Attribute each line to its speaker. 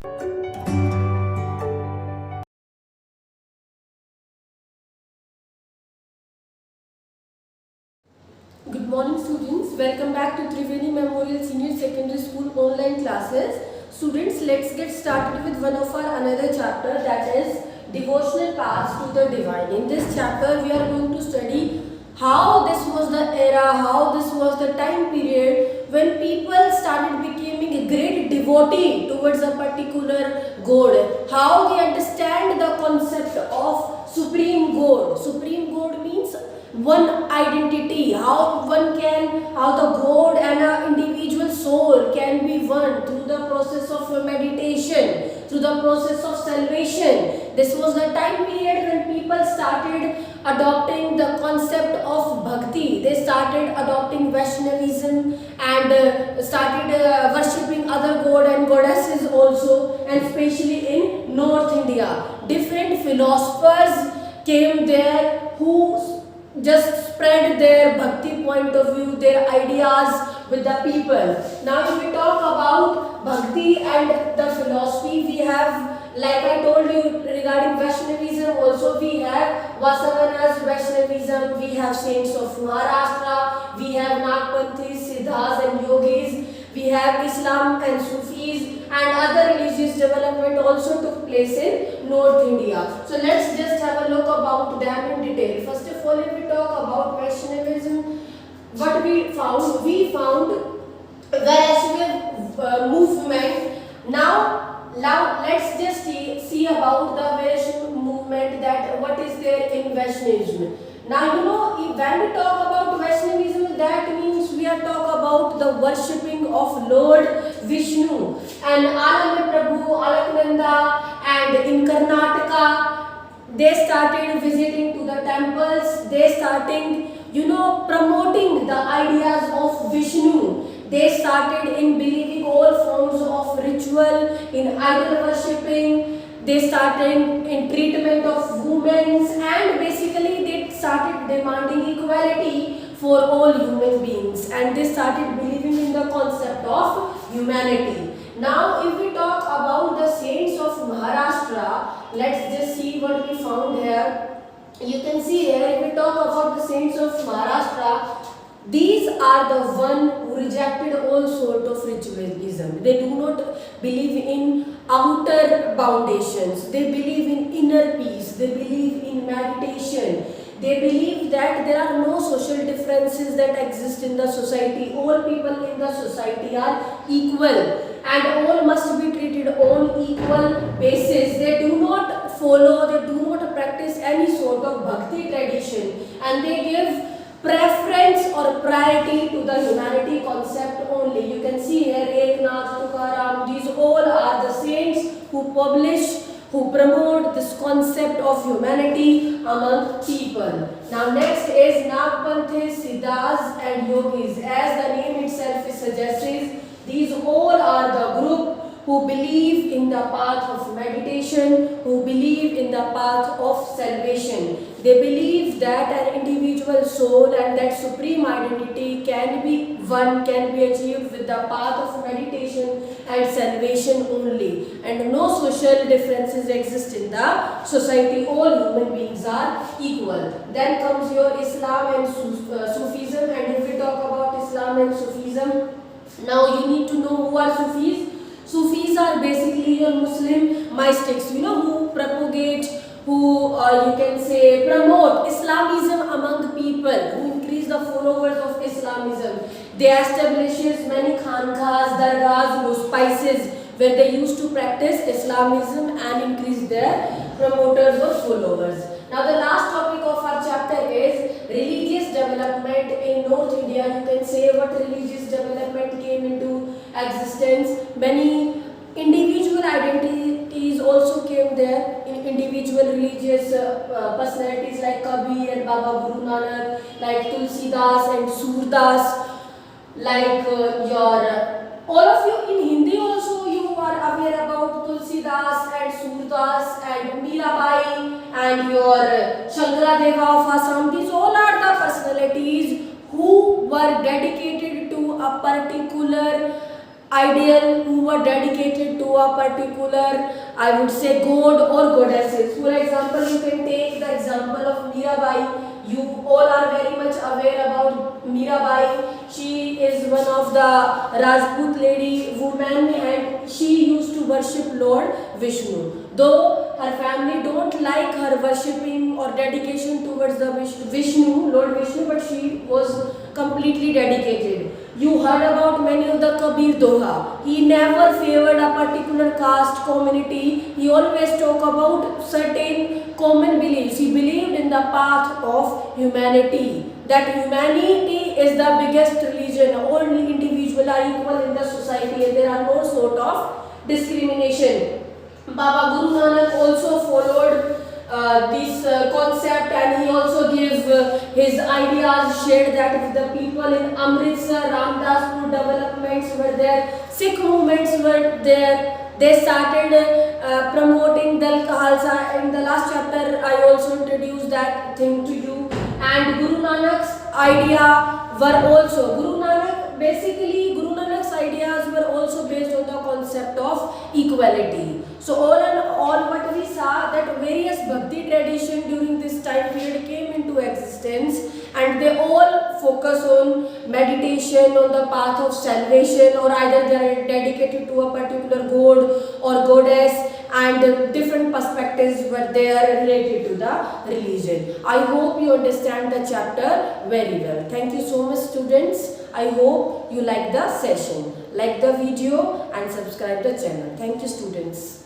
Speaker 1: Good morning students, welcome back to Triveni Memorial Senior Secondary School online classes. Students, let's get started with one of our another chapter, that is devotional paths to the divine. In this chapter we are going to study how this was the era, how this was the time period when people started becoming a great devotee towards a particular god, how they understand the concept of supreme god. Supreme god means one identity, how the god and an individual soul can be one through the process of meditation, through the process of salvation. This was the time period when people started adopting the concept of bhakti. They started adopting Vaishnavism and started worshipping other god and goddesses also, and especially in North India. Different philosophers came there who just spread their bhakti point of view, their ideas with the people. Now if we talk about bhakti and the philosophy, we have, like I told you regarding Vaishnavism, also we have Vasavana's Vaishnavism, we have saints of Maharashtra, we have Nagpanthis, Siddhas and Yogis, we have Islam and Sufis, and other religious development also took place in North India. So let's just have a look about them in detail. First of all, if we talk about Vaishnavism, what we found Vaishnav movement. Now let's just see about the Vaishnav movement, that what is there in Vaishnavism. Now when we talk about Vaishnavism, that means we are talk about the worshipping of Lord Vishnu and Alame Prabhu, Alaknanda, and in Karnataka they started visiting to the temples. They starting promoting the ideas of Vishnu. They started in believing all forms of ritual, in idol worshipping. They started in treatment of women, and basically they started demanding equality for all human beings, and they started believing in the concept of humanity. Now if we talk about the saints of Maharashtra, let's just see what we found here. You can see here, if we talk about the saints of Maharashtra, these are the one who rejected all sort of ritualism. They do not believe in outer foundations. They believe in inner peace. They believe in meditation. They believe that there are no social differences that exist in the society. All people in the society are equal and all must be treated on equal basis. They do not follow, they do not practice any sort of bhakti tradition, and they give preference or priority to the humanity concept only. You can see here Eknath, Tukaram, these all are the saints who publish, who promote this concept of humanity among people. Now next is Nagpanthis, Siddhas and Yogis. As the name itself suggests, these all are the group who believe in the path of meditation, who believe in the path of salvation. They believe that an individual soul and that supreme identity can be achieved with the path of meditation and salvation only. And no social differences exist in the society. All human beings are equal. Then comes your Islam and Sufism. And if we talk about Islam and Sufism, now you need to know who are Sufis. Sufis are basically your Muslim mystics, who propagate, who you can say promote Islamism among the people, who increase the followers of Islamism. They establishes many khanqahs, dargahs, hospices where they used to practice Islamism and increase their promoters or followers. Now the last topic of our chapter is religious development in North India. You can say what religious development came into existence. Many individual identities also came there in individual religious personalities like Kabir and Baba Guru Nanak, like Tulsi Das and Surdas, like all of you in Hindi also you are aware about Tulsi Das and Surdas and Mirabai and your Shankaradeva of Assam. These all are the personalities who were dedicated to a particular ideal who were dedicated to a particular, I would say, god or goddesses. For example, you can take the example of Mirabai. You all are very much aware about Mirabai. She is one of the Rajput lady women, and she used to worship Lord Vishnu. Though her family don't like her worshipping or dedication towards the Vishnu, Lord Vishnu, but she was completely dedicated. You heard about many of the Kabir Doha. He never favored a particular caste community. He always talked about certain common beliefs. He believed in the path of humanity. That humanity is the biggest religion. All individuals are equal in the society and there are no sort of discrimination. Baba Guru Nanak also followed this concept, and he also gave his ideas, shared that with the people in Amritsar. Ramdaspur developments were there, Sikh movements were there. They started promoting Dal Khalsa. In the last chapter, I also introduced that thing to you. And Guru Nanak's idea were also, Guru Nanak's ideas were also based on the concept of equality. So all in all, what we saw that various Bhakti tradition during this time period came into existence, and they all focus on meditation, on the path of salvation, or either they are dedicated to a particular god or goddess, and different perspectives were there related to the religion. I hope you understand the chapter very well. Thank you so much, students. I hope you like the session. Like the video and subscribe the channel. Thank you, students.